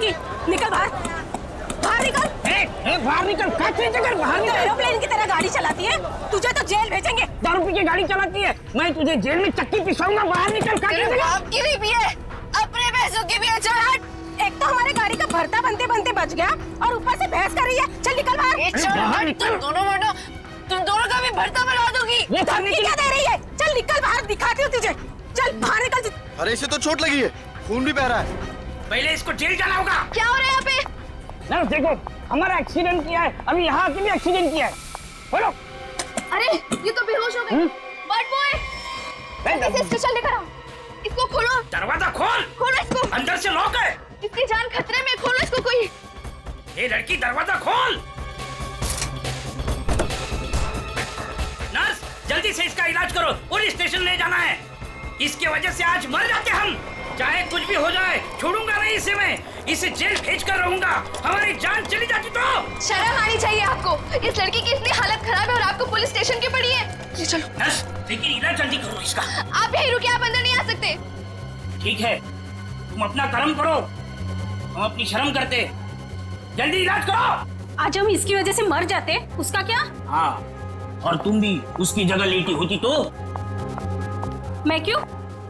लड़की, निकल बाहर, बाहर निकल। बाहर निकल, बाहर निकल। एरोप्लेन की तरह गाड़ी चलाती है, तुझे तो जेल भेजेंगे। दारू पी के गाड़ी चलाती है, मैं तुझे जेल में चक्की पिसाऊंगा। बाहर निकल। आपकी भी पिए, अपने पैसों की भी है। चल हट। एक तो हमारे गाड़ी का भरता बनते बनते बच गया और ऊपर से बहस कर रही है। चल निकल बाहर। तुम दोनों का भी भरता बना दूंगी। धमकी क्या दे रही है? चल निकल बाहर, दिखाती हूँ तुझे। चल बाहर निकल। अरे इसे तो चोट लगी है, खून भी बह रहा है। पहले इसको जेल जाना होगा। क्या हो रहा है यहाँ पे? ना देखो, हमारा एक्सीडेंट किया है, अभी यहाँ आके भी एक्सीडेंट किया है। बोलो। अरे ये तो बेहोश हो गई। बट बॉय, इसे स्टेशन लेकर आओ। इसको खोलो। दरवाजा खोल। खोलो इसको। अंदर से लॉक है। इसकी जान खतरे में, खोलो इसको कोई। ये लड़की, दरवाजा खोल। नर्स, जल्दी से इसका इलाज करो, पुलिस स्टेशन ले जाना है। इसकी वजह से आज मर जाते हम। चाहे कुछ भी हो जाए, छोड़ूंगा नहीं इसे मैं। इसे जेल भेज कर रहूंगा। हमारी जान चली जाती तो। शर्म आनी चाहिए आपको। इस लड़की की इतनी हालत खराब है और आपको पुलिस स्टेशन की पड़ी है। ये चलो। नर्स, लेकिन इलाज जल्दी करो इसका। आप यहीं रुकिए, आप अंदर नहीं आ सकते। ठीक है, तुम अपना कर्म करो, हम अपनी शर्म करते। जल्दी इलाज करो। आज हम इसकी वजह से मर जाते, उसका क्या? हाँ, और तुम भी उसकी जगह लेटी होती तो। मैं क्यों?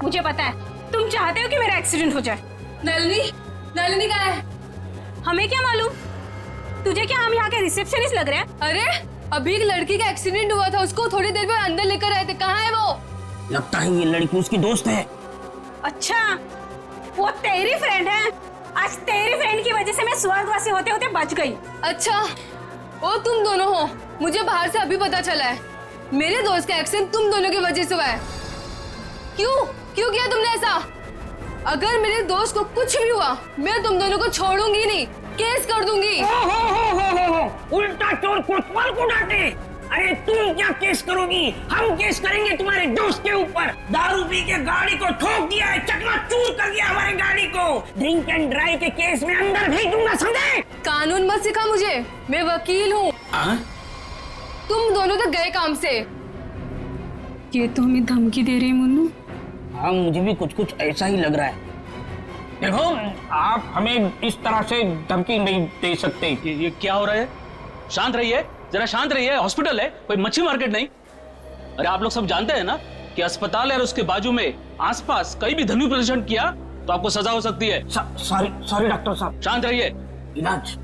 मुझे पता है तुम चाहते हो कि मेरा एक्सीडेंट हो जाए। नलिनी कहाँ है? हमें क्या मालूम? तुझे क्या हम यहाँ के रिसेप्शनिस्ट लग रहे हैं? अरे अभी एक लड़की का एक्सीडेंट हुआ था, उसको थोड़ी देर में अंदर लेकर आए थे। कहाँ है वो? लगता है ये लड़की उसकी दोस्त है। अच्छा, वो तेरी फ्रेंड है। आज तेरी फ्रेंड की वजह से मैं स्वर्गवासी होते होते बच गई। अच्छा, वो तुम दोनों हो। मुझे बाहर से अभी पता चला है, मेरे दोस्त का एक्सीडेंट तुम दोनों की वजह से हुआ है। क्यों किया तुमने ऐसा? अगर मेरे दोस्त को कुछ भी हुआ, मैं तुम दोनों को छोड़ूंगी नहीं, केस कर दूंगी। हो। उल्टा चोर कोतवाल को डांटे। अरे तुम क्या केस करोगी? हम केस करेंगे तुम्हारे दोस्त के ऊपर। दारू पी के गाड़ी को ठोक दिया है, चकनाचूर कर दिया हमारी गाड़ी को। ड्रिंक एंड ड्राइव के केस में अंदर भेज दूंगा, समझे? कानून मत सिखा मुझे, मैं वकील हूँ। तुम दोनों तो गए काम से। ये तो हमें धमकी दे रही मुन्नू। हाँ, मुझे भी कुछ कुछ ऐसा ही लग रहा है। देखो, आप हमें इस तरह से धमकी नहीं दे सकते। ये क्या हो रहा है? शांत रहिए, जरा शांत रहिए। हॉस्पिटल है, कोई मच्छी मार्केट नहीं। अरे आप लोग सब जानते हैं ना कि अस्पताल है और उसके बाजू में आसपास कहीं भी ध्वनि प्रदर्शन किया तो आपको सजा हो सकती है। सॉरी डॉक्टर साहब। शांत रहिए। इलाज।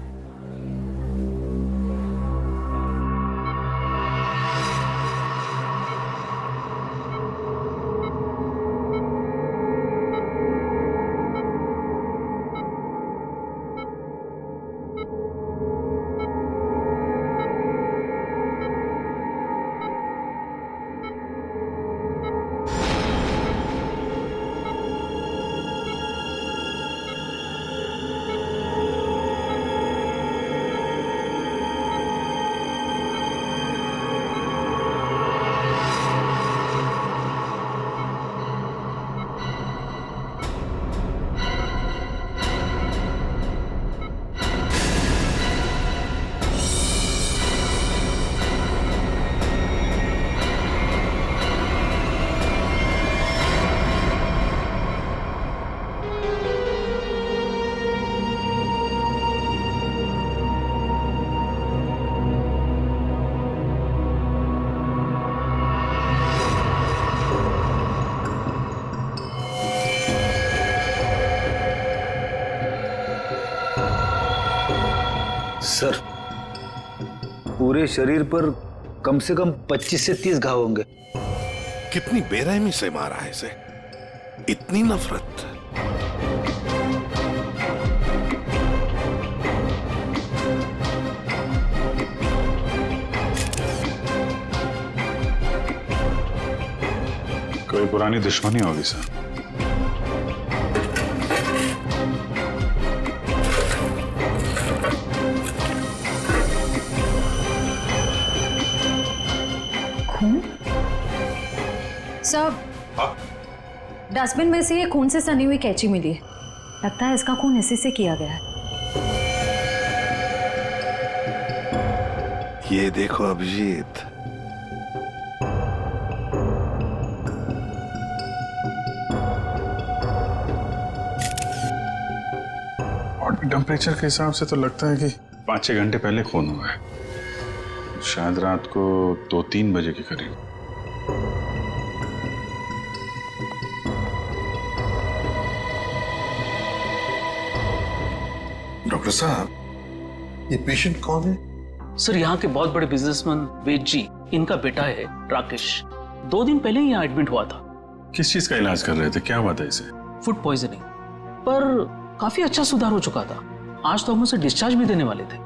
सर, पूरे शरीर पर कम से कम 25 से 30 घाव होंगे। कितनी बेरहमी से मारा है इसे, इतनी नफरत। कोई पुरानी दुश्मनी होगी सर। सब डस्टबिन में से ये खून से सनी हुई कैंची मिली है। लगता है इसका खून इसी से किया गया है। ये देखो अभिजीत, बॉडी टेम्परेचर के हिसाब से तो लगता है कि 5-6 घंटे पहले खून हुआ है, शायद रात को 2-3 बजे के करीब। डॉक्टर साहब, ये पेशेंट कौन है? सर यहाँ के बहुत बड़े बिजनेसमैन वेद जी, इनका बेटा है राकेश। 2 दिन पहले ही यहाँ एडमिट हुआ था। किस चीज का इलाज कर रहे थे, क्या हुआ था इसे? फूड पॉइजनिंग, पर काफी अच्छा सुधार हो चुका था। आज तो हम उसे डिस्चार्ज भी देने वाले थे।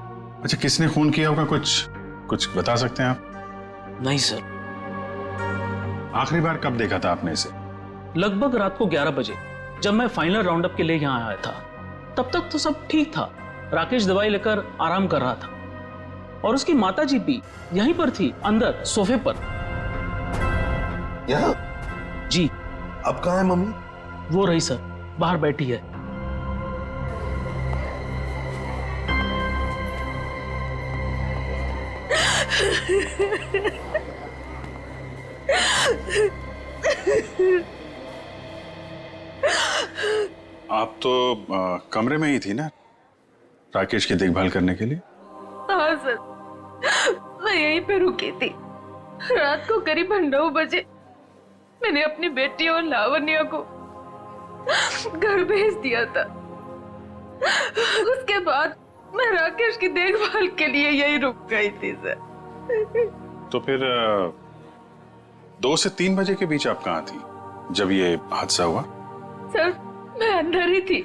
अच्छा, किसने खून किया होगा, कुछ बता सकते हैं आप? नहीं सर। आखिरी बार कब देखा था आपने इसे? लगभग रात को 11 बजे, जब मैं फाइनल राउंड अप के लिए यहाँ आया था। तब तक तो सब ठीक था। राकेश दवाई लेकर आराम कर रहा था और उसकी माताजी भी यहीं पर थी, अंदर सोफे पर। यहाँ? जी। अब कहाँ है मम्मी? वो रही सर, बाहर बैठी है। आप तो कमरे में ही थी ना राकेश की देखभाल करने के लिए? हाँ सर, मैं यहीं पे रुकी थी। रात को करीब 9 बजे मैंने अपनी बेटी और लावण्या को घर भेज दिया था। उसके बाद मैं राकेश की देखभाल के लिए यहीं रुक गई थी सर। तो फिर 2 से 3 बजे के बीच आप कहाँ थी जब ये हादसा हुआ? सर, मैं अंदर ही थी।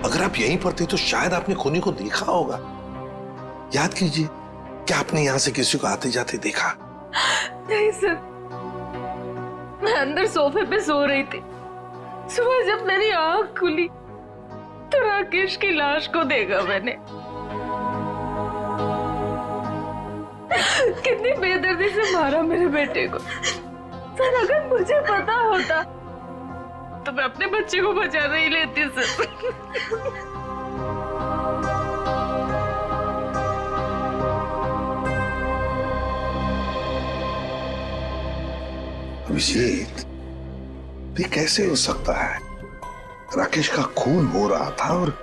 अगर आप यहीं पर थे तो शायद आपने खूनी को देखा होगा। याद कीजिए, क्या आपने यहाँ से किसी को आते जाते देखा? नहीं सर, मैं अंदर सोफे पे सो रही थी। सुबह जब मेरी आंख खुली तो राकेश की लाश को देखा मैंने। कितनी बेदर्दी से मारा मेरे बेटे को। सर, अगर मुझे पता होता तो मैं अपने बच्चे को बचा नहीं लेती सर। अभिजीत, ये कैसे हो सकता है? राकेश का खून हो रहा था और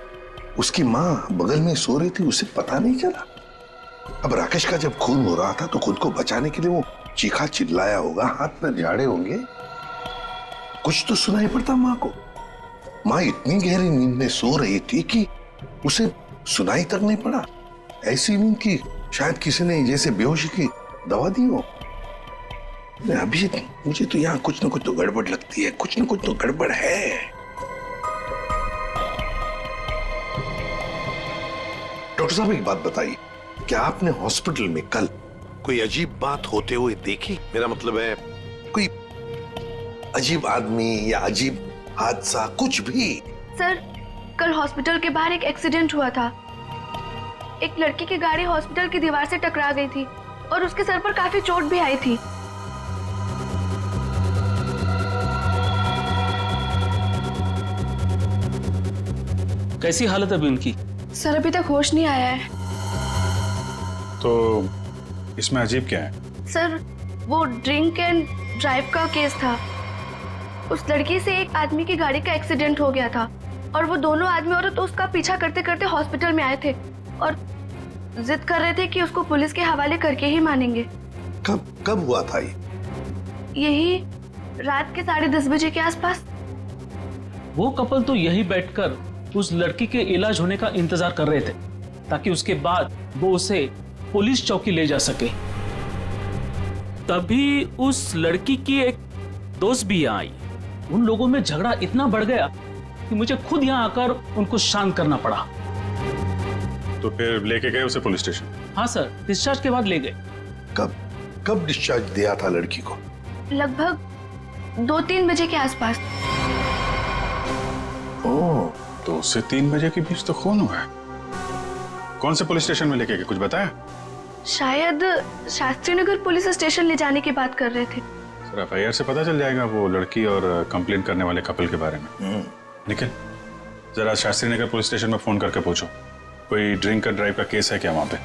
उसकी माँ बगल में सो रही थी, उसे पता नहीं चला। अब राकेश का जब खून हो रहा था तो खुद को बचाने के लिए वो चीखा चिल्लाया होगा, हाथ पैर झाड़े होंगे, कुछ तो सुनाई पड़ता माँ को। माँ इतनी गहरी नींद में सो रही थी कि उसे सुनाई तक नहीं पड़ा। ऐसी नींद की शायद किसी ने जैसे बेहोशी की दवा दी हो। अभी मुझे तो यहाँ कुछ ना कुछ तो गड़बड़ लगती है, कुछ ना कुछ तो गड़बड़ है। डॉक्टर साहब, एक बात बताइए, क्या आपने हॉस्पिटल में कल कोई अजीब बात होते हुए देखी? मेरा मतलब है कोई अजीब आदमी या अजीब हादसा, कुछ भी? सर, कल हॉस्पिटल के बाहर एक एक्सीडेंट हुआ था। एक लड़की की गाड़ी हॉस्पिटल की दीवार से टकरा गई थी और उसके सर पर काफी चोट भी आई थी। कैसी हालत है अभी उनकी? सर, अभी तक होश नहीं आया है। तो इसमें अजीब क्या है? सर, वो ड्रिंक एंड ड्राइव का केस था। उस लड़की से एक आदमी की गाड़ी का एक्सीडेंट हो गया था और वो दोनों आदमी औरत उसका पीछा करते करते हॉस्पिटल में आए थे और जिद कर रहे थे कि उसको पुलिस के हवाले करके ही मानेंगे। कब हुआ था ये? यही रात के 10:30 बजे के आसपास। वो कपल तो यही बैठकर उस लड़की के इलाज होने का इंतजार कर रहे थे ताकि उसके बाद वो उसे पुलिस चौकी ले जा सके। तभी उस लड़की की एक दोस्त भी यहाँ आई। उन लोगों में झगड़ा इतना बढ़ गया कि मुझे खुद यहाँ आकर उनको शांत करना पड़ा। तो फिर लेके गए उसे पुलिस स्टेशन? हाँ सर, डिस्चार्ज के बाद ले गए। कब डिस्चार्ज दिया था लड़की को? लगभग 2-3 बजे के आसपास। ओह, 2 से 3 बजे के बीच तो खून हुआ है। कौन से पुलिस स्टेशन में लेके गए, कुछ बताया? शायद शास्त्री नगर पुलिस स्टेशन ले जाने की बात कर रहे थे। सर, एफआईआर से पता चल जाएगा वो लड़की और कंप्लेंट करने वाले कपल के बारे में। निखिल, जरा शास्त्री नगर पुलिस स्टेशन में फोन करके पूछो कोई ड्रिंक एंड ड्राइव का केस है क्या वहां पे।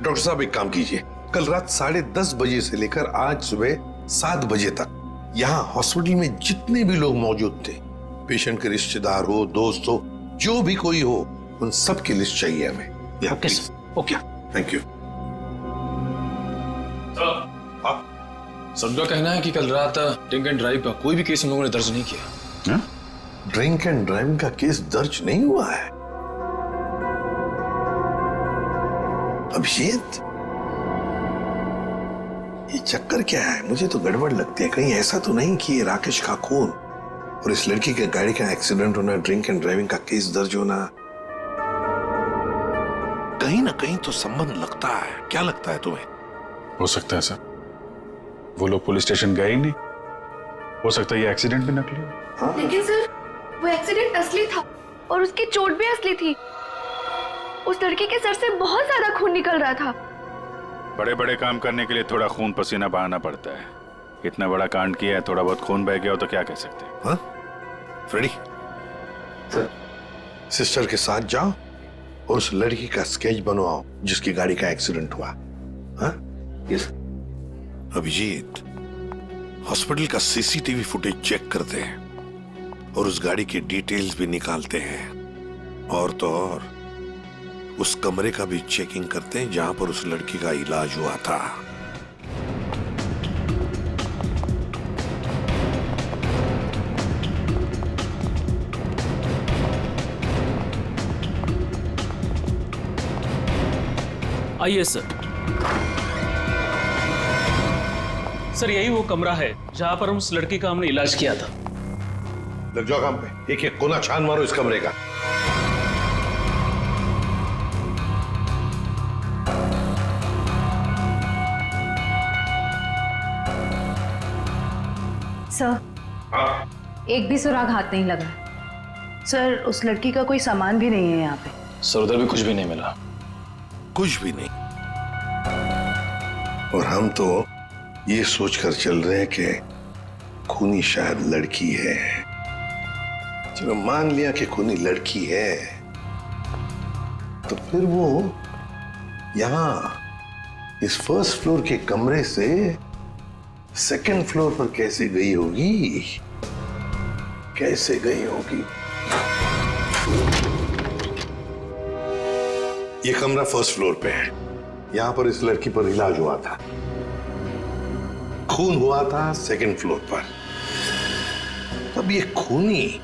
डॉक्टर साहब, एक काम कीजिए, कल रात 10:30 बजे से लेकर आज सुबह 7 बजे तक यहाँ हॉस्पिटल में जितने भी लोग मौजूद थे पेशेंट के रिश्तेदार हो, दोस्त हो, जो भी कोई हो, उन सब की लिस्ट चाहिए हमें। Okay sir, okay. Thank you. सबका कहना है कि कल रात ड्रिंक एंड ड्राइव का कोई भी केस हम लोगों ने दर्ज नहीं किया। ड्रिंक एंड ड्राइविंग का केस दर्ज नहीं हुआ है? अभिजीत, ये चक्कर क्या है? मुझे तो गड़बड़ लगती है। कहीं ऐसा तो नहीं कि ये राकेश का खून और इस लड़की के गाड़ी का एक्सीडेंट होना, ड्रिंक एंड ड्राइविंग का केस दर्ज होना, कहीं ना कहीं तो संबंध लगता है। क्या लगता है तुम्हें? हो सकता है सर, वो लोग पुलिस स्टेशन गए ही नहीं। हो सकता है ये एक्सीडेंट भी नकली हो। लेकिन सर, वो एक्सीडेंट असली था और उसकी चोट भी असली थी। उस लड़की के सर से बहुत ज्यादा खून निकल रहा था। बड़े बड़े काम करने के लिए थोड़ा खून पसीना बहाना पड़ता है। इतना बड़ा कांड किया है, थोड़ा बहुत खून बह गया हो तो क्या कह सकते हैं। हाँ? फ्रेडी, सिस्टर के साथ जाओ और उस लड़की का स्केच बनवाओ जिसकी गाड़ी का एक्सीडेंट हुआ। हाँ? यस। अभिजीत, हॉस्पिटल का सीसीटीवी फुटेज चेक करते हैं और उस गाड़ी की डिटेल्स भी निकालते हैं। और तो और उस कमरे का भी चेकिंग करते हैं जहां पर उस लड़की का इलाज हुआ था। आइए सर। सर, यही वो कमरा है जहां पर उस लड़की का हमने इलाज किया था। लग जाओ काम पे, एक एक कोना छान मारो इस कमरे का। सर, एक भी सुराग हाथ नहीं लगा। सर, उस लड़की का कोई सामान भी नहीं है यहाँ पे। सर, उधर भी कुछ भी नहीं मिला। कुछ भी नहीं। और हम तो ये सोचकर चल रहे हैं कि खूनी शायद लड़की है। चलो मान लिया कि खूनी लड़की है, तो फिर वो यहां इस फर्स्ट फ्लोर के कमरे से सेकंड फ्लोर पर कैसे गई होगी? कैसे गई होगी? ये कमरा फर्स्ट फ्लोर पे है। यहां पर इस लड़की पर इलाज हुआ था। खून हुआ था सेकंड फ्लोर पर। तब ये खूनी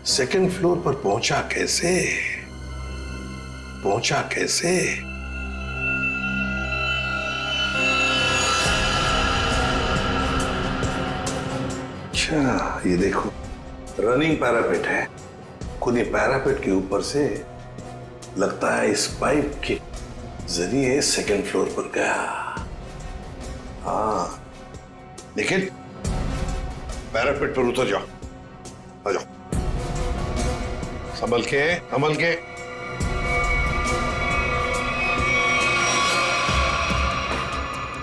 सेकंड फ्लोर पर पहुंचा कैसे? पहुंचा कैसे? अच्छा, ये देखो, रनिंग पैरापेट है। खूनी पैरापेट के ऊपर से लगता है इस पाइप के जरिए सेकंड फ्लोर पर गया। हाँ, लेकिन पैरापेट पर उतर जाओ, आ जाओ, संभल के, संभल के।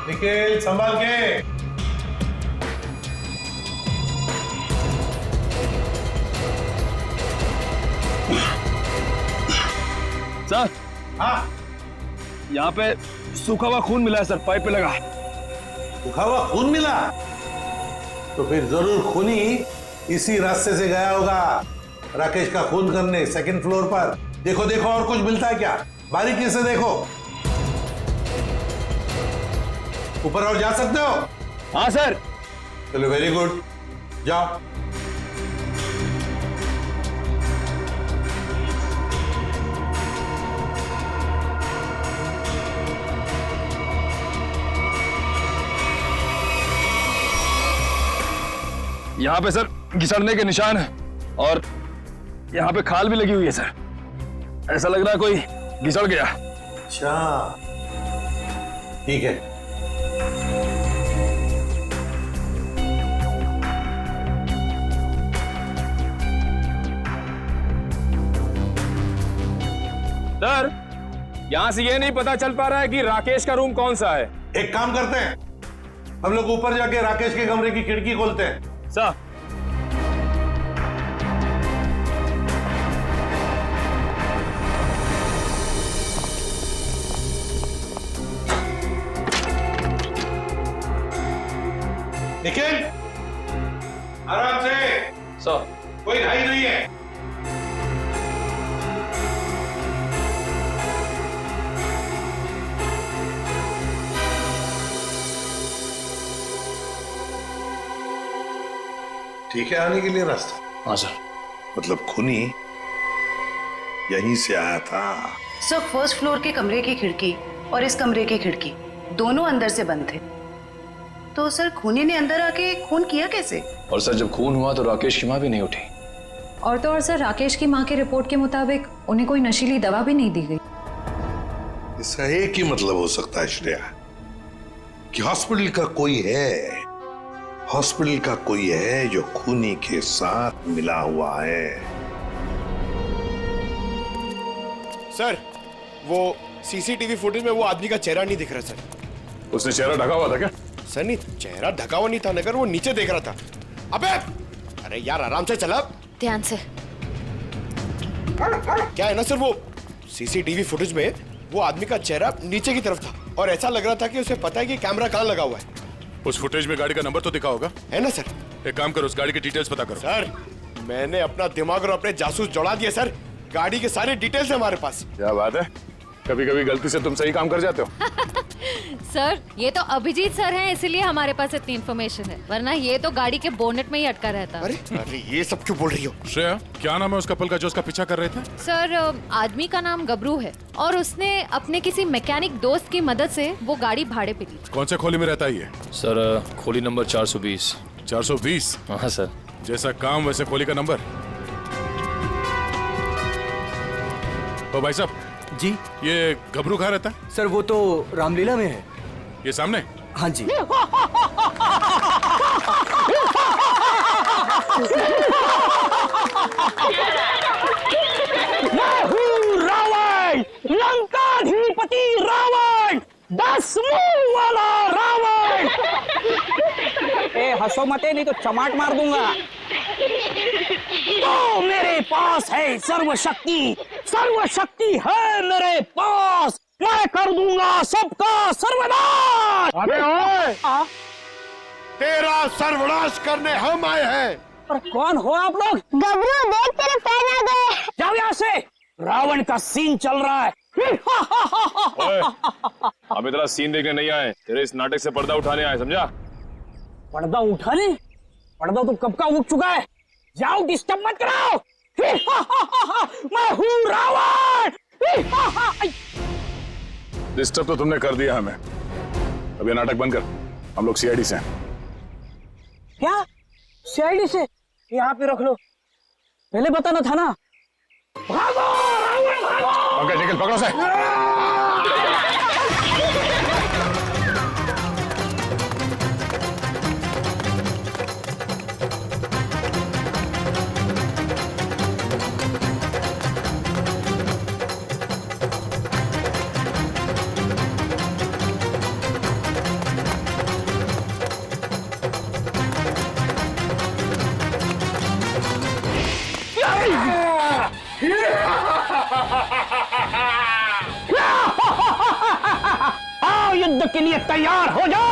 निखिल, संभल के। सर, हाँ, यहाँ पे सूखा हुआ खून मिला है सर, पाइप पे लगा। सूखा हुआ खून मिला? तो फिर जरूर खूनी इसी रास्ते से गया होगा राकेश का खून करने सेकंड फ्लोर पर। देखो देखो, और कुछ मिलता है क्या? बारीकी से देखो। ऊपर और जा सकते हो? हाँ सर। चलो, वेरी गुड, जाओ। यहाँ पे सर घिसड़ने के निशान है और यहाँ पे खाल भी लगी हुई है सर। ऐसा लग रहा है कोई घिसड़ गया। अच्छा, ठीक है। सर, यहाँ से ये नहीं पता चल पा रहा है कि राकेश का रूम कौन सा है। एक काम करते हैं, हम लोग ऊपर जाके राकेश के कमरे की खिड़की खोलते हैं। सर, निखिल, आराम से। सर। नहीं है? ठीक है आने के लिए रास्ता? हाँ सर। मतलब खूनी यहीं से आया था? सर फर्स्ट फ्लोर के कमरे की खिड़की और इस कमरे की खिड़की दोनों अंदर से बंद थे। तो सर खूनी ने अंदर आके खून किया कैसे? और सर जब खून हुआ तो राकेश की माँ भी नहीं उठी। और तो और सर राकेश की माँ की रिपोर्ट के मुताबिक उन्हें कोई नशीली दवा भी नहीं दी गई। इसका एक ही मतलब हो सकता है श्रेया, कि हॉस्पिटल का कोई है, हॉस्पिटल का कोई है जो खूनी के साथ मिला हुआ है। सर वो सीसीटीवी फुटेज में वो आदमी का चेहरा नहीं दिख रहा सर। उसने चेहरा ढका हुआ था क्या? सर नहीं, चेहरा ढका हुआ नहीं था, नगर वो नीचे देख रहा था। अबे अरे यार आराम से चला। ध्यान से। क्या है ना सर, वो सीसीटीवी फुटेज में वो आदमी का चेहरा नीचे की तरफ था और ऐसा लग रहा था कि उसे पता है कि कैमरा कहाँ लगा हुआ है। उस फुटेज में गाड़ी का नंबर तो दिखा होगा? है ना सर? एक काम करो, उस गाड़ी की डिटेल्स पता करो। सर मैंने अपना दिमाग और अपने जासूस जोड़ा दिए सर, गाड़ी के सारे डिटेल्स है हमारे पास। क्या बात है, कभी कभी गलती से तुम सही काम कर जाते हो। सर ये तो अभिजीत सर हैं, इसीलिए हमारे पास इतनी इन्फॉर्मेशन है, वरना ये तो गाड़ी के बोनेट में ही अटका रहता। अरे अरे ये सब क्यों बोल रही हो? श्रेया क्या नाम है उस कपल का जो उसका पीछा कर रहे थे? सर आदमी का नाम गबरू है और उसने अपने किसी मैकेनिक दोस्त की मदद से वो गाड़ी भाड़े पे ली। कौन से खोली में रहता है ये? सर खोली नंबर 420। 420? हाँ सर। जैसा काम वैसे खोली का नंबर। तो भाई साहब जी, ये गबरू कहाँ रहता है? सर वो तो रामलीला में है। ये सामने? हाँ जी। रावण, लंकाधिपति रावण, 10 मुंह वाला रावण। ए हंसो मते नहीं तो चमाट मार दूंगा। तो मेरे पास है सर्वशक्ति, सर्वशक्ति है मेरे पास, मैं कर दूंगा सबका सर्वनाश। अबे ओए, तेरा सर्वनाश करने हम आए हैं। पर कौन हो आप लोग? गबरू देख तेरे पैर आ गए। जाओ यहाँ से, रावण का सीन चल रहा है। ओए, हम इतना सीन देखने नहीं आए, तेरे इस नाटक से पर्दा उठाने आए, समझा? पर्दा उठाने? पर्दा तो कब का उठ चुका है, जाओ डिस्टर्ब मत कराओ। मैं हूँ रावण। डिस्टर्ब तो तुमने कर दिया हमें, अब ये नाटक बंद कर, हम लोग सीआईडी से हैं। क्या सीआईडी से? यहाँ पे रख लो, पहले बताना था ना। भागो रावण भागो। पंकज निकल, पकड़ो से। आओ युद्ध के लिए तैयार हो जाओ।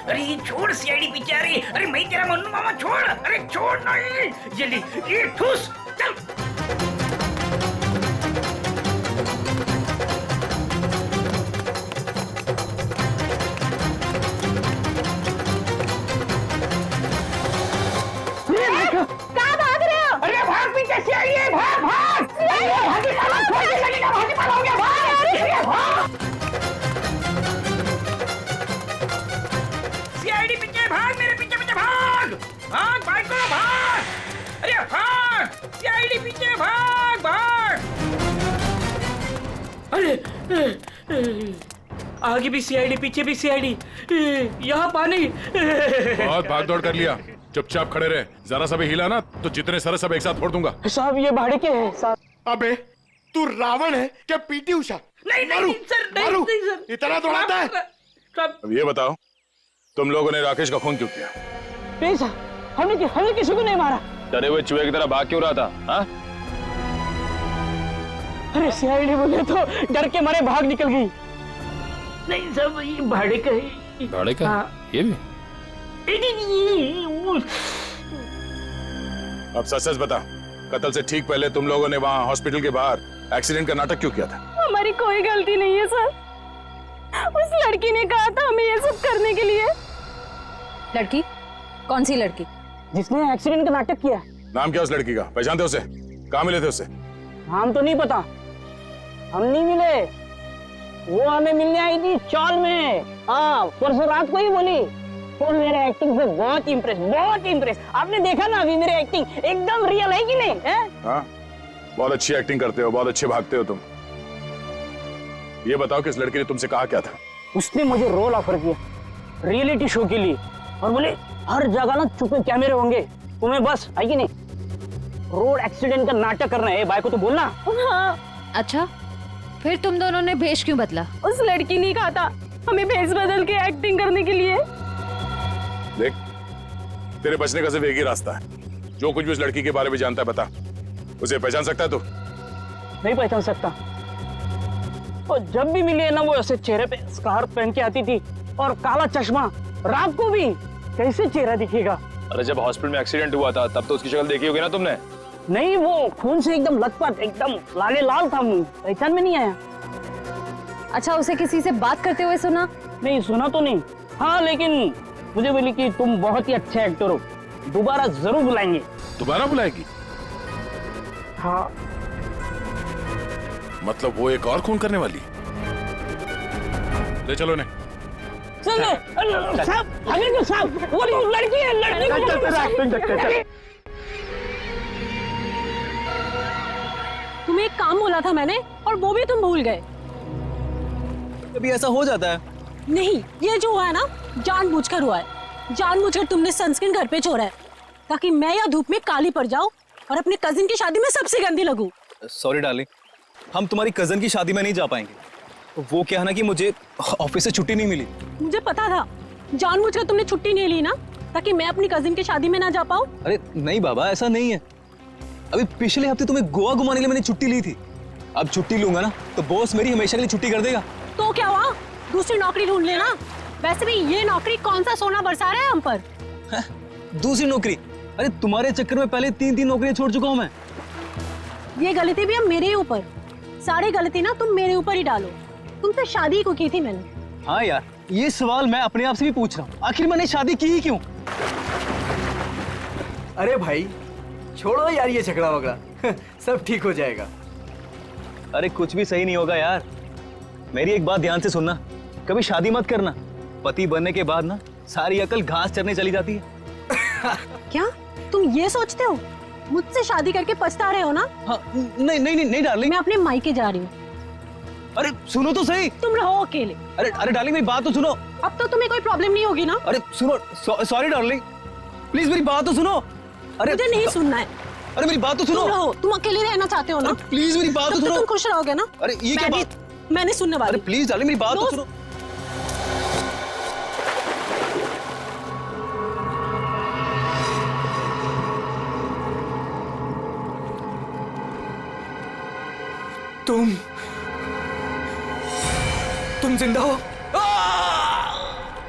अरे छोड़ सीआईडी पीछे आ रही। अरे मैं तेरा मन्नू मामा, छोड़। अरे छोड़ नहीं, जल्दी ये ठूस चल। कहाँ भाग रहे हो? अरे भाग, पीछे सीआईडी है, भाग भाग। भागी मारो, छोड़ के लगेगा, भागी मारो हो गया, भाग। सीआईडी पीछे भाग, मेरे पीछे पीछे भाग। भाग भाग करो, भाग। अरे भाग, सीआईडी पीछे भाग भाग। अरे आगे भी सीआईडी, पीछे भी सीआईडी, यहाँ पानी। बहुत भाग दौड़ कर लिया, चुपचाप खड़े रहे, जरा सा भी हिला ना तो जितने सारे सब एक साथ फोड़ दूंगा। साहब ये भाड़े के हैं साहब। अबे तू रावण है क्या पीटी उषा? नहीं मारू, नहीं सर, नहीं मारू। नहीं सर, इतना दौड़ाता है? अब ये बताओ, तुम लोगों ने राकेश का खून क्यों किया? प्लीज हमें किसी को नहीं मारा। डरे हुए चूहे की तरह भाग क्यों रहा था? हाँ? अरे सीआईडी बोले तो डर के मारे भाग निकल गई। नहीं सब ये भाड़े का है। भाड़े का? हाँ। ये भी? अब सच बता, कत्ल से ठीक पहले तुम लोगों ने वहां हॉस्पिटल के बाहर एक्सीडेंट का नाटक क्यों किया था? हमारी कोई गलती नहीं है सर, उस लड़की ने कहा था हमें ये सब करने के लिए। लड़की? कौन सी लड़की? जिसने एक्सीडेंट का नाटक किया। नाम क्या उस लड़की का? पहचानते उसे? कहाँ मिले थे उसे? नाम तो नहीं पता, हम नहीं मिले। वो हमें मिलने आई थी चौल में। हाँ, परसों रात को ही बोली। वो मेरे एक्टिंग से बहुत इम्प्रेस। आपने देखा ना अभी मेरी एक्टिंग एकदम रियल है कि नहीं है? हाँ, बहुत अच्छी एक्टिंग करते हो, बहुत अच्छे भागते हो तुम। ये बताओ कि इस लड़की ने तुमसे कहा क्या था? उसने मुझे रोल ऑफर किया रियलिटी शो के लिए और बोले हर जगह ना छुपे कैमरे होंगे, तुम्हें बस है कि नहीं रोड एक्सीडेंट का नाटक करना है। भाई को तो बोलना। हाँ। अच्छा, फिर तुम दोनों ने भेष क्यों बदला? उस लड़की ने कहा था हमें भेष बदल के एक्टिंग करने के लिए। देख, तेरे बचने का सिर्फ एक ही रास्ता है। जो कुछ भी उस लड़की के बारे में जानता है बता। उसे पहचान सकता है तू? नहीं पहचान सकता। और जब भी मिली है ना, वो ऐसे चेहरे पे स्कार्फ पहन के आती थी और काला चश्मा। रात को भी कैसे चेहरा दिखेगा? अरे जब हॉस्पिटल में एक्सीडेंट हुआ था तब तो उसकी शक्ल देखी होगी ना तुमने? नहीं, वो खून से एकदम लथपथ, एकदम लाले लाल था मुंह, पहचान में नहीं आया। अच्छा, उसे किसी से बात करते हुए सुना? नहीं सुना तो नहीं। हाँ, लेकिन मुझे बोली कि तुम बहुत ही अच्छे एक्टर हो, दोबारा जरूर बुलाएंगे। दोबारा बुलाएगी? हाँ। मतलब वो एक और खून करने वाली? ले चलो इन्हें। चलो साहब, हमें तो साहब वो लड़की है, लड़की। तुम्हें एक काम बोला था मैंने और वो भी तुम भूल गए। कभी ऐसा हो जाता है। नहीं, ये जो हुआ है ना जानबूझकर हुआ है। जानबूझकर तुमने सनस्क्रीन घर पे छोड़ा है ताकि मैं या धूप में काली पड़ जाऊं और अपने कजिन की शादी में सबसे गंदी लगूं। सॉरी डार्लिंग, हम तुम्हारी कजन की शादी में नहीं जा पाएंगे। वो क्या है ना कि मुझे ऑफिस से छुट्टी नहीं मिली। मुझे पता था, जानबूझकर तुमने छुट्टी नहीं ली ना ताकि मैं अपनी कजिन की शादी में ना जा पाऊं। अरे नहीं बाबा, ऐसा नहीं है। अभी पिछले हफ्ते तुम्हें गोवा घुमाने के लिए मैंने छुट्टी ली थी। अब छुट्टी लूंगा ना तो बॉस मेरी हमेशा के लिए छुट्टी कर देगा। तो क्या हुआ, दूसरी नौकरी ढूंढ लेना। वैसे भी ये नौकरी कौन सा सोना बरसा रहा है हम पर। दूसरी नौकरी? अरे तुम्हारे चक्कर में पहले 3 नौकरियां छोड़ चुका हूं मैं। ये गलती भी अब मेरे ऊपर। सारी गलती ना तुम मेरे ऊपर ही डालो। तुमसे शादी को की थी मैंने। हाँ यार, ये सवाल मैं अपने आप से भी पूछ रहा हूँ, आखिर मैंने शादी की ही क्यों? अरे भाई छोड़ो यार ये झगड़ा वगड़ा, सब ठीक हो जाएगा। अरे कुछ भी सही नहीं होगा यार। मेरी एक बात ध्यान से सुनना, कभी शादी मत करना। पति बनने के बाद ना सारी अकल घास चरने चली जाती है। क्या तुम ये सोचते हो मुझसे शादी करके पछता रहे हो ना? हाँ, नहीं डार्लिंग, मैं अपने मायके जा रही हूँ। अरे सुनो तो सही। तुम रहो अकेले। अरे डार्लिंग मेरी बात तो सुनो। अब तो तुम्हें कोई प्रॉब्लम नहीं होगी ना? अरे सुनो, सॉरी डार्लिंग, प्लीज मेरी बात तो सुनो। अरे मुझे नहीं सुनना है। अरे मेरी बात तो सुनो। तुम रहो, तुम अकेले रहना चाहते हो ना? प्लीज मेरी बात तो सुनो। तुम खुश रहोगे ना? अरे ये क्या बात? मैंने सुनने वाली। अरे प्लीज डार्लिंग मेरी बात तो सुनो। तुम जिंदा हो?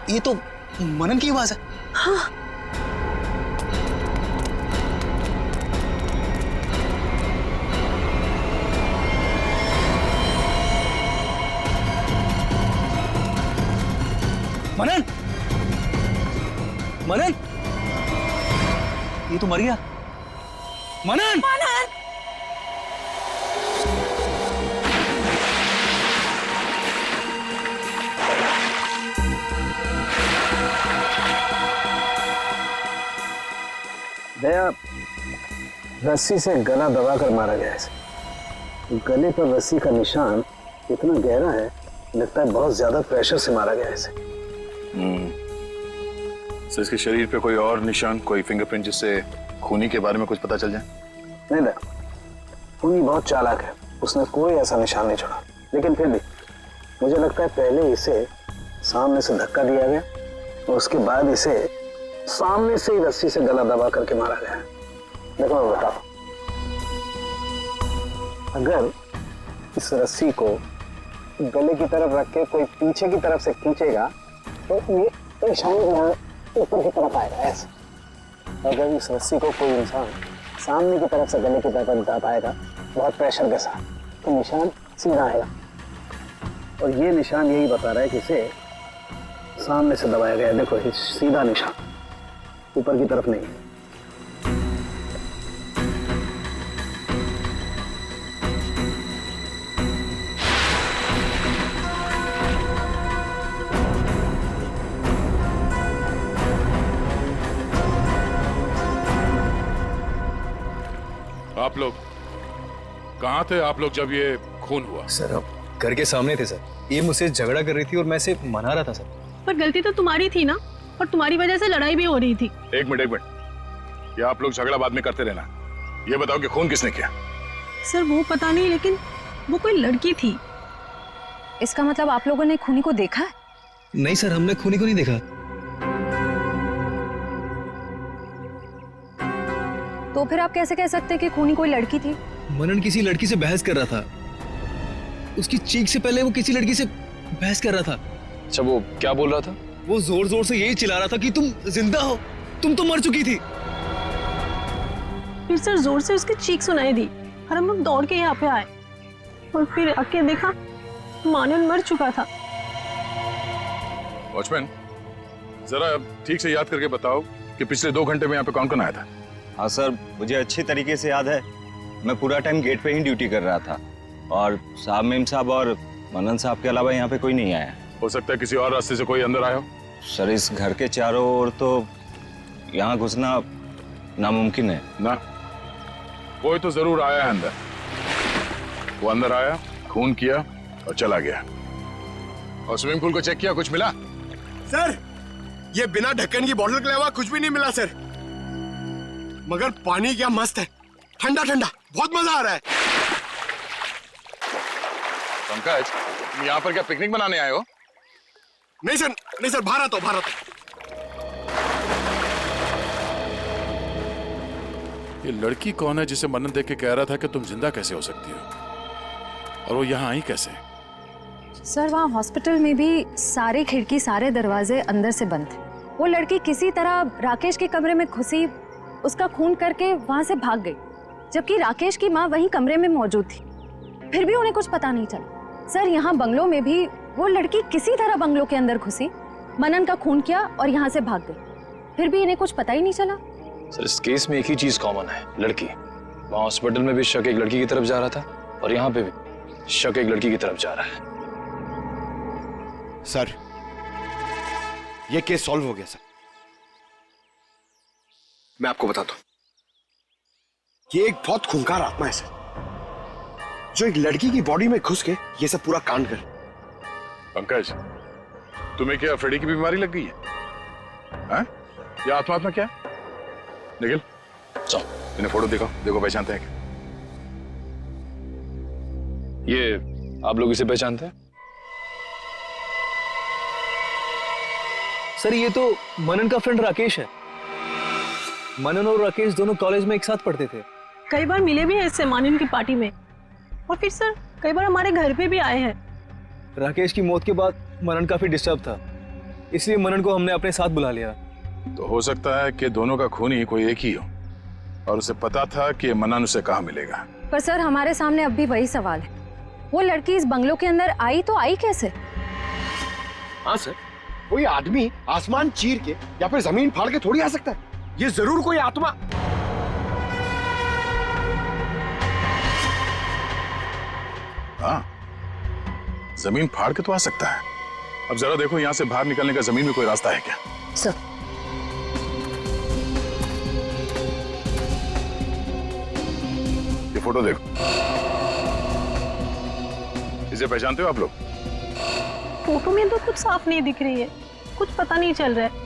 ये तो मनन की आवाज है। हाँ। मनन, मनन, ये तो मर गया। मनन, मनन, दया, रस्सी से गला दबाकर मारा गया है। गले पर रस्सी का निशान इतना गहरा है, लगता है बहुत ज्यादा प्रेशर से मारा गया है इसे। सर, इसके शरीर पे कोई और निशान, कोई फिंगरप्रिंट जिससे खूनी के बारे में कुछ पता चल जाए? नहीं दया, खूनी बहुत चालाक है, उसने कोई ऐसा निशान नहीं छोड़ा। लेकिन फिर भी मुझे लगता है पहले इसे सामने से धक्का दिया गया और उसके बाद इसे सामने से ही रस्सी से गला दबा करके मारा गया। देखो मैं बताओ, अगर इस रस्सी को गले की तरफ रख के कोई पीछे की तरफ से खींचेगा तो ये निशान यहाँ ऊपर की तरफ आएगा ऐसे। अगर इस रस्सी को कोई इंसान सामने की तरफ से गले की तरफ दबाएगा बहुत प्रेशर के साथ तो निशान सीधा आएगा। और ये निशान यही बता रहा है कि इसे सामने से दबाया गया। देखो ये सीधा निशान, ऊपर की तरफ नहीं। आप लोग कहाँ थे आप लोग जब ये खून हुआ? सर अब घर के सामने थे सर। ये मुझसे झगड़ा कर रही थी और मैं इसे मना रहा था सर। पर गलती तो तुम्हारी थी ना, और तुम्हारी वजह से लड़ाई भी हो रही थी। एक मिनट, ये आप लोग झगड़ा बाद में करते रहना। ये बताओ कि खून किसने किया? सर वो पता नहीं, लेकिन वो कोई लड़की थी। इसका मतलब आप लोगों ने खूनी को देखा है? नहीं सर, हमने खूनी को नहीं देखा। तो फिर आप कैसे कह सकते हैं कि खूनी कोई लड़की थी? मनन किसी लड़की से बहस कर रहा था। उसकी चीख से पहले वो किसी लड़की से बहस कर रहा था। अच्छा, वो क्या बोल रहा था? वो जोर जोर से यही चिल्ला रहा था कि तुम जिंदा हो, तुम तो मर चुकी थी। फिर सर जोर से उसकी चीख सुनाई दी और हम लोग दौड़ के यहाँ पे आए और फिर आके देखा मानन मर चुका था। वॉचमैन, जरा ठीक से याद करके बताओ कि पिछले 2 घंटे में यहाँ पे कौन कौन आया था? हाँ सर, मुझे अच्छी तरीके से याद है। मैं पूरा टाइम गेट पे ही ड्यूटी कर रहा था और साहब, मेम साहब और मनन साहब के अलावा यहाँ पे कोई नहीं आया। हो सकता है किसी और रास्ते से कोई अंदर आया हो। सर इस घर के चारों ओर तो यहाँ घुसना नामुमकिन है ना। कोई तो जरूर आया है अंदर। वो अंदर आया, खून किया और चला गया। और स्विमिंग पूल को चेक किया, कुछ मिला? सर ये बिना ढक्कन की बोतल के अलावा कुछ भी नहीं मिला सर, मगर पानी क्या मस्त है, ठंडा ठंडा, बहुत मजा आ रहा है। पंकज, तुम यहाँ पर क्या पिकनिक मनाने आए हो? नहीं सर, बाहर आता हूं। ये लड़की कौन है जिसे मनन देख के कह रहा था कि तुम जिंदा कैसे हो सकती हो, और वो यहाँ आई कैसे? सर वहाँ हॉस्पिटल में भी सारे खिड़की सारे दरवाजे अंदर से बंद थे। वो लड़की किसी तरह राकेश के कमरे में घुसी, उसका खून करके वहाँ से भाग गई, जबकि राकेश की माँ वहीं कमरे में मौजूद थी। फिर भी उन्हें कुछ पता नहीं चला। सर यहाँ बंगलों में भी वो लड़की किसी तरह बंगलों के अंदर घुसी, मनन का खून किया और यहाँ से भाग गई, फिर भी इन्हें कुछ पता ही नहीं चला। सर इस केस में एक ही चीज कॉमन है, लड़की। वहाँ हॉस्पिटल में भी शक एक लड़की की तरफ जा रहा था और यहाँ पे भी शक एक लड़की की तरफ जा रहा है। सर ये केस सॉल्व हो गया सर। मैं आपको बताता हूं, ये एक बहुत खूंखार आत्मा है सर, जो एक लड़की की बॉडी में घुस के ये सब पूरा कांड कर। पंकज, तुम्हें क्या फ्रेडी की बीमारी लग गई है? हाँ? ये आत्मा क्या है? निखिल, चलो इन्हें फोटो दिखाओ, देखो पहचानते हैं क्या? ये आप लोग इसे पहचानते हैं? सर ये तो मनन का फ्रेंड राकेश है। मनन और राकेश दोनों कॉलेज में एक साथ पढ़ते थे। कई बार मिले भी हैं इससे मानन की पार्टी में, और फिर सर कई बार हमारे घर पे भी आए हैं। राकेश की मौत के बाद मनन काफी डिस्टर्ब था, इसलिए मनन को हमने अपने साथ बुला लिया। तो हो सकता है कि दोनों का खूनी कोई एक ही हो और उसे पता था कि मनन उसे कहाँ मिलेगा। पर सर हमारे सामने अब भी वही सवाल है, वो लड़की इस बंगलों के अंदर आई तो आई कैसे? हाँ सर, कोई आदमी आसमान चीर के या फिर जमीन फाड़ के थोड़ी आ सकता है, ये जरूर कोई आत्मा। हाँ, जमीन फाड़ के तो आ सकता है। अब जरा देखो यहाँ से बाहर निकलने का जमीन में कोई रास्ता है क्या? सर ये फोटो देखो, इसे पहचानते हो आप लोग? फोटो में तो कुछ साफ नहीं दिख रही है, कुछ पता नहीं चल रहा है।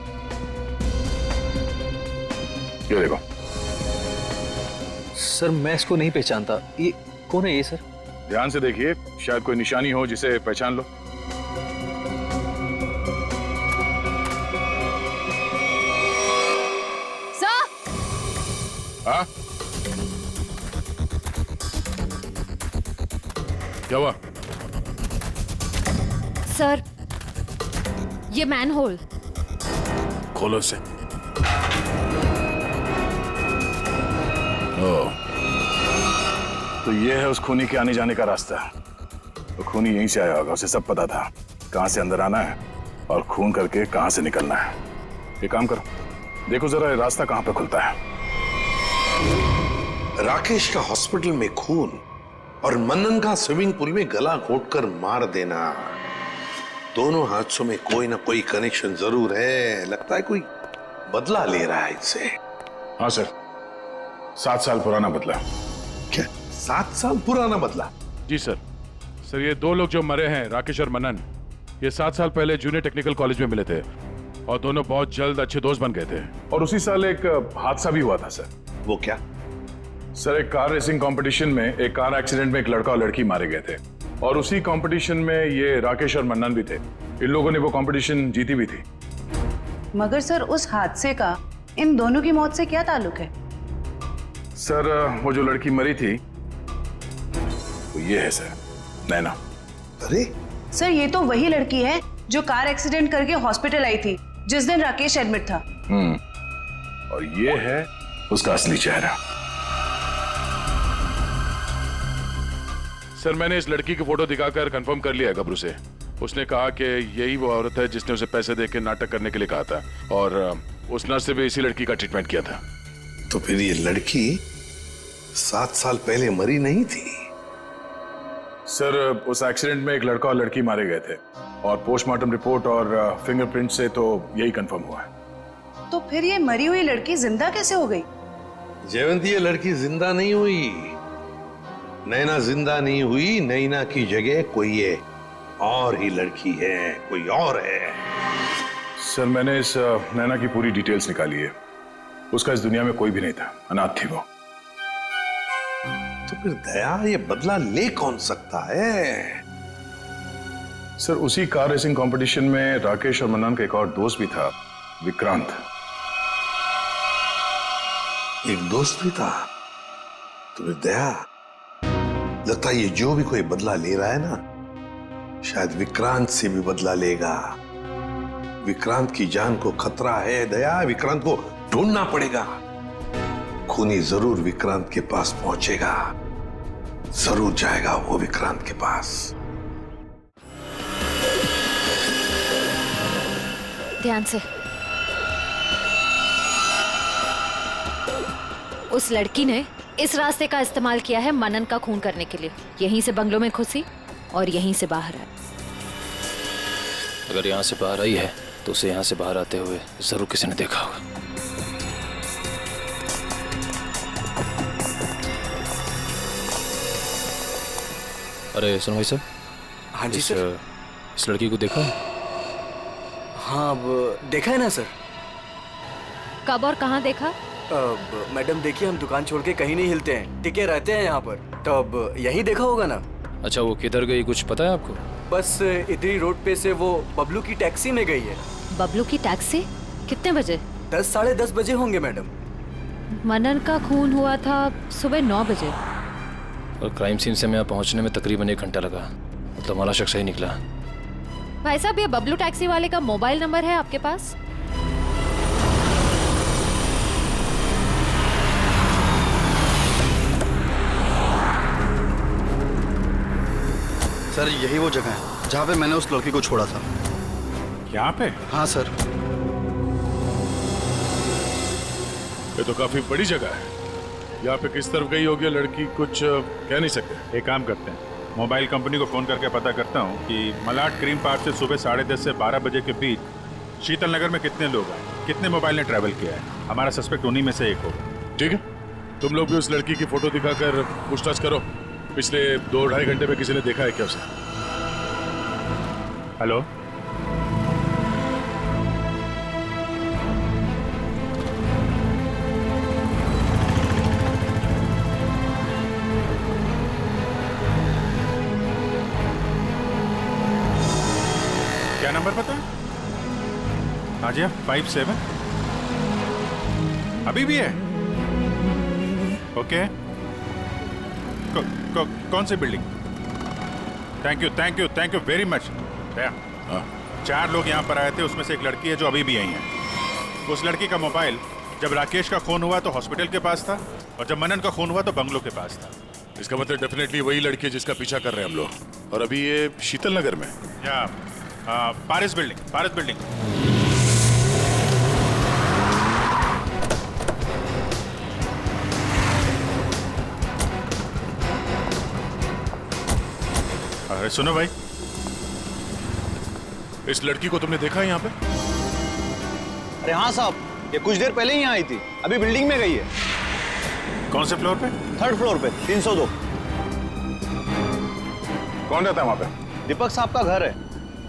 ये देखो। सर मैं इसको नहीं पहचानता, ये कौन है ये सर? ध्यान से देखिए, शायद कोई निशानी हो जिसे पहचान लो। हाँ? क्या हुआ? सर, ये मैनहोल। खोलो इसे। तो ये है उस खूनी के आने जाने का रास्ता। तो खूनी यहीं से आया होगा, उसे सब पता था कहां से अंदर आना है और खून करके कहां से निकलना है। एक काम करो, देखो जरा ये रास्ता कहां पे खुलता है। राकेश का हॉस्पिटल में खून और मनन का स्विमिंग पूल में गला घोटकर मार देना, दोनों हादसों में कोई ना कोई कनेक्शन जरूर है। लगता है कोई बदला ले रहा है इससे। हाँ सर, 7 साल पुराना बदला। क्या 7 साल पुराना बदला? जी सर। सर ये 2 लोग जो मरे हैं, राकेश और मनन, ये 7 साल पहले जूनियर टेक्निकल कॉलेज में मिले थे और दोनों बहुत जल्द अच्छे दोस्त बन गए थे। और उसी साल एक हादसा भी हुआ था सर। वो क्या? सर एक कार रेसिंग कंपटीशन में एक कार एक्सीडेंट में एक लड़का और लड़की मारे गए थे और उसी कंपटीशन में ये राकेश और मन्नन भी थे। इन लोगों ने वो कंपटीशन जीती भी थी। मगर सर उस हादसे का इन दोनों की मौत से क्या ताल्लुक है? सर वो जो लड़की मरी थी वो ये है सर, नैना। अरे सर ये तो वही लड़की है जो कार एक्सीडेंट करके हॉस्पिटल आई थी जिस दिन राकेश एडमिट था। और ये है उसका असली चेहरा। सर मैंने इस लड़की की फोटो दिखाकर कंफर्म कर लिया है गबरू से। उसने कहा कि यही वो औरत है जिसने उसे पैसे देके नाटक करने के लिए कहा था और उस नर्स से भी इसी लड़की का ट्रीटमेंट किया था। तो फिर ये लड़की 7 साल पहले मरी नहीं थी? सर उस एक्सीडेंट में एक लड़का और लड़की मारे गए थे और पोस्टमार्टम रिपोर्ट और फिंगरप्रिंट से तो यही कंफर्म हुआ है। तो फिर ये मरी हुई लड़की जिंदा कैसे हो गई? जयवंती, ये लड़की जिंदा नहीं हुई। नैना जिंदा नहीं हुई। नैना की जगह कोई ये और ही लड़की है, कोई और है। सर मैंने इस नैना की पूरी डिटेल्स निकाली है। उसका इस दुनिया में कोई भी नहीं था, अनाथ थी वो। तो फिर दया ये बदला ले कौन सकता है? सर उसी कार रेसिंग कंपटीशन में राकेश और मन्नन का एक और दोस्त भी था, विक्रांत। एक दोस्त भी था? तो फिर दया लगता है ये जो भी कोई बदला ले रहा है ना, शायद विक्रांत से भी बदला लेगा। विक्रांत की जान को खतरा है दया, विक्रांत को ढूंढना पड़ेगा। खूनी जरूर विक्रांत के पास पहुंचेगा, जरूर जाएगा वो विक्रांत के पास। ध्यान से। उस लड़की ने इस रास्ते का इस्तेमाल किया है मनन का खून करने के लिए। यहीं से बंगलों में घुसी और यहीं से बाहर आई। अगर यहाँ से बाहर आई है तो उसे यहाँ से बाहर आते हुए जरूर किसी ने देखा होगा। अरे सुनो भाई साहब। हाँ जी सर। इस लड़की को देखा? हाँ अब देखा है ना सर। कब और कहाँ देखा? मैडम देखिए, हम दुकान छोड़ के कहीं नहीं हिलते हैं, टिके रहते हैं यहाँ पर। तो अब यही देखा होगा ना। अच्छा वो किधर गई कुछ पता है आपको? बस इधरी रोड पे से वो बबलू की टैक्सी में गई है। बबलू की टैक्सी? कितने बजे? 10 साढ़े 10 बजे होंगे मैडम। मनन का खून हुआ था सुबह 9 बजे। और क्राइम सीन से मैं पहुंचने में तकरीबन 1 घंटा लगा। मतलब हमारा शख्स ही निकला। भाई साहब ये बबलू टैक्सी वाले का मोबाइल नंबर है आपके पास? सर यही वो जगह है जहाँ पे मैंने उस लड़की को छोड़ा था। यहाँ पे? हाँ सर। ये तो काफी बड़ी जगह है। यहाँ पे किस तरफ गई होगी लड़की कुछ कह नहीं सकते। एक काम करते हैं, मोबाइल कंपनी को फोन करके पता करता हूँ कि मलाड क्रीम पार्क से सुबह 10:30 से 12 बजे के बीच शीतल नगर में कितने लोग आए, कितने मोबाइल ने ट्रैवल किया है। हमारा सस्पेक्ट उन्हीं में से एक होगा। ठीक है, तुम लोग भी उस लड़की की फोटो दिखाकर पूछताछ करो। पिछले 2-2.5 घंटे में किसी ने देखा है क्या उसे? हेलो, क्या नंबर पता है? हाँ जी, 57 अभी भी है। ओके कौन सी building? Thank you very much. 4 लोग यहाँ पर आए थे, उसमें से एक लड़की है जो अभी भी यहीं है। उस लड़की का मोबाइल जब राकेश का खून हुआ तो हॉस्पिटल के पास था, और जब मनन का खून हुआ तो बंगलों के पास था। इसका मतलब डेफिनेटली वही लड़की है जिसका पीछा कर रहे हैं हम लोग। और अभी ये शीतल नगर में। या पारिस बिल्डिंग। अरे सुनो भाई, इस लड़की को तुमने देखा है यहाँ पे? अरे हाँ साहब, ये कुछ देर पहले ही यहाँ आई थी, अभी बिल्डिंग में गई है। कौन से फ्लोर पे? 3rd फ्लोर पे 302। कौन रहता है वहाँ पे? दीपक साहब का घर है,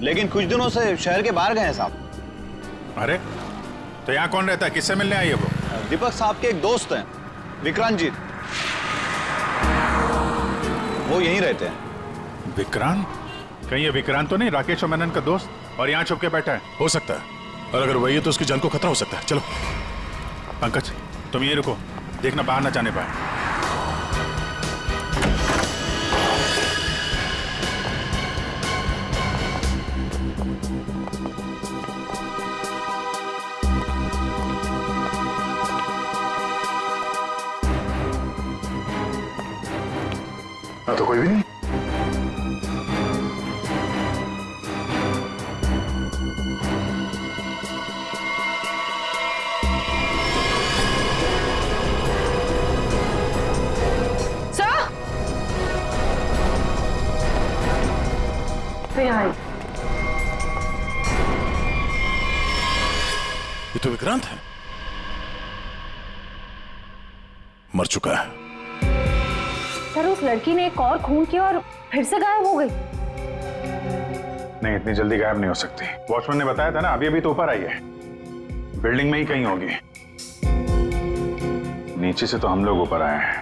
लेकिन कुछ दिनों से शहर के बाहर गए हैं साहब। अरे तो यहाँ कौन रहता है? किससे मिलने आई है वो? दीपक साहब के एक दोस्त हैं, विक्रांत जी, वो यहीं रहते हैं। विक्रांत? कहीं ये विक्रांत तो नहीं राकेश और मनन का दोस्त, और यहाँ छुप के बैठा है? हो सकता है, और अगर वही है तो उसकी जान को खतरा हो सकता है। चलो पंकज, तुम यहीं रुको, देखना बाहर ना जाने पाए। तो कोई भी नहीं। ये तो विक्रांत है, मर चुका है। सर उस लड़की ने एक और खून किया और फिर से गायब हो गई। नहीं, इतनी जल्दी गायब नहीं हो सकती। वॉचमैन ने बताया था ना, अभी तो ऊपर आई है, बिल्डिंग में ही कहीं होगी। नीचे से तो हम लोग ऊपर आए हैं।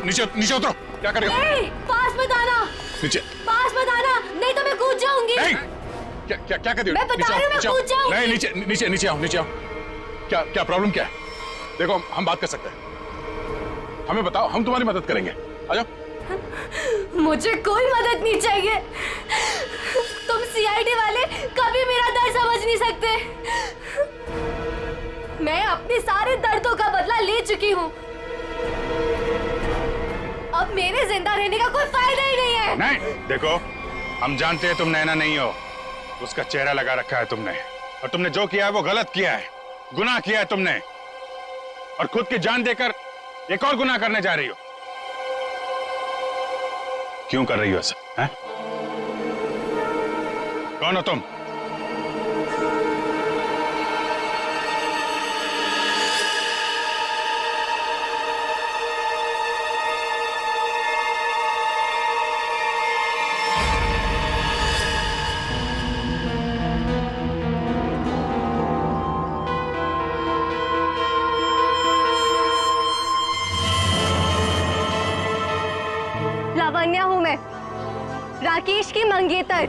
नीचे उतरो, क्या कर रहे हो? पास मत आना, नीचे पास मत आना, नहीं तो मैं कूद जाऊंगी। क्या कर रही हो? मैं बता रही हूँ, मैं कूद जाऊंगी। नहीं, नीचे आओ। क्या प्रॉब्लम क्या है? देखो हम बात कर सकते हैं, हमें बताओ, हम तुम्हारी मदद करेंगे। आ जाओ। मुझे कोई मदद नहीं चाहिए। तुम सीआईडी वाले कभी मेरा दर्द समझ नहीं सकते। मैं अपने सारे दर्दों का बदला ले चुकी हूँ। अब मेरे जिंदा रहने का कोई फायदा ही नहीं है। नहीं, देखो हम जानते हैं तुम नैना नहीं हो, उसका चेहरा लगा रखा है तुमने, और तुमने जो किया है वो गलत किया है, गुनाह किया है तुमने, और खुद की जान देकर एक और गुनाह करने जा रही हो। क्यों कर रही हो ऐसा? हैं? कौन हो तुम? लावण्या हूँ मैं, राकेश की मंगेतर।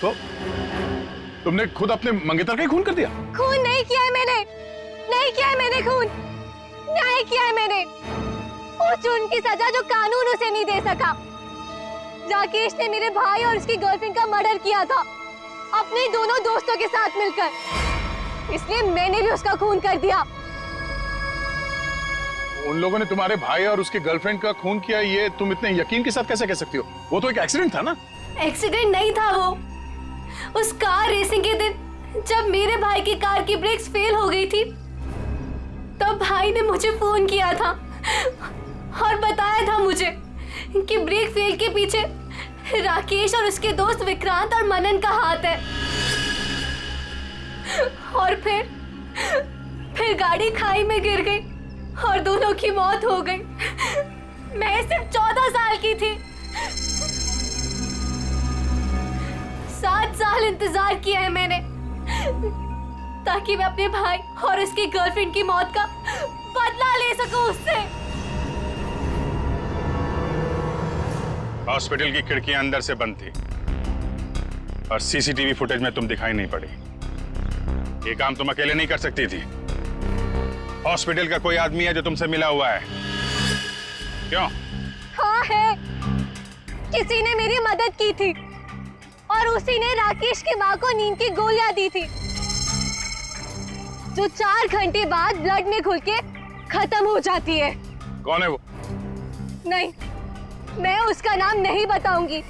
तो तुमने खुद अपने मंगेतर का ही खून कर दिया? खून नहीं किया है मैंने, नहीं किया है मैंने खून, न्याय किया है मैंने। उस जुर्म की सजा जो कानून उसे नहीं दे सका। राकेश ने मेरे भाई और उसकी गर्लफ्रेंड का मर्डर किया था, अपने दोनों दोस्तों के साथ मिलकर, इसलिए मैंने भी उसका खून कर दिया। उन लोगों ने तुम्हारे भाई और उसकी गर्लफ्रेंड का खून किया, ये तुम इतने यकीन के साथ कैसे कह सकती हो? वो तो एक एक्सीडेंट था ना? एक्सीडेंट नहीं था वो। उस कार रेसिंग के दिन जब मेरे भाई की कार की ब्रेक्स फेल हो गई थी, तब भाई ने मुझे फोन किया था और बताया था मुझे कि ब्रेक फेल के पीछे राकेश और उसके दोस्त विक्रांत और मनन का हाथ है। और फिर गाड़ी खाई में गिर गई और दोनों की मौत हो गई। मैं सिर्फ 14 साल की थी। 7 साल इंतजार किया है मैंने, ताकि मैं अपने भाई और उसकी गर्लफ्रेंड की मौत का बदला ले सकूं उससे। हॉस्पिटल की खिड़कियां अंदर से बंद थी और सीसीटीवी फुटेज में तुम दिखाई नहीं पड़ी। ये काम तुम अकेले नहीं कर सकती थी। हॉस्पिटल का कोई आदमी है जो तुमसे मिला हुआ है? क्यों? हाँ है, किसी ने मेरी मदद की थी और उसी ने राकेश की माँ को नींद की गोलियां दी थी जो 4 घंटे बाद ब्लड में घुल के खत्म हो जाती है। कौन है वो? नहीं, मैं उसका नाम नहीं बताऊंगी।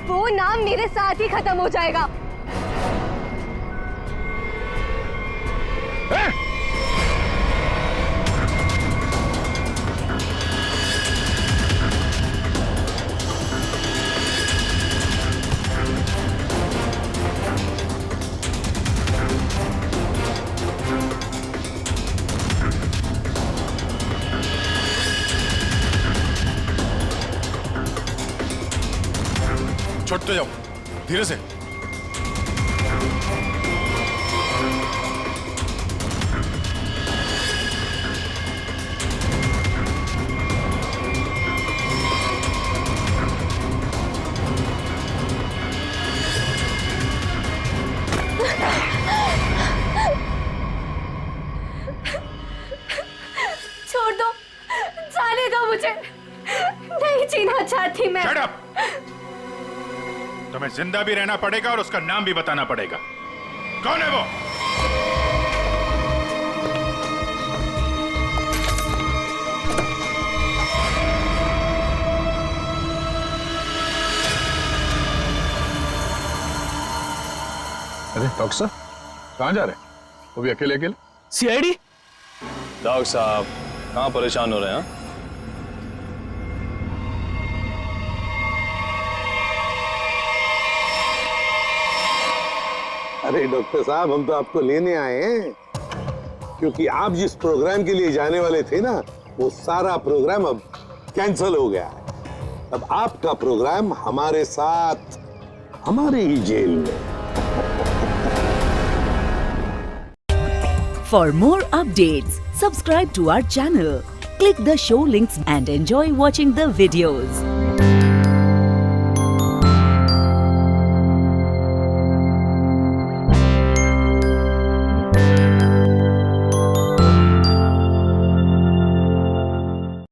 वो नाम मेरे साथ ही खत्म हो जाएगा। छोड़ते जाओ, धीरे से। छोड़ दो, जाने दो मुझे, नहीं जीना चाहती मैं। Shut up! तुम्हें जिंदा भी रहना पड़ेगा और उसका नाम भी बताना पड़ेगा। कौन है वो? अरे डॉक्टर साहब, कहाँ जा रहे हैं? वो भी अकेले अकेले? सीआईडी? डॉक्टर साहब कहाँ परेशान हो रहे हैं? अरे डॉक्टर साहब, हम तो आपको लेने आए हैं क्योंकि आप जिस प्रोग्राम के लिए जाने वाले थे ना, वो सारा प्रोग्राम अब कैंसिल हो गया है। अब आपका प्रोग्राम हमारे साथ, हमारे ही जेल में। For more updates, subscribe to our channel, click the show links and enjoy watching the videos.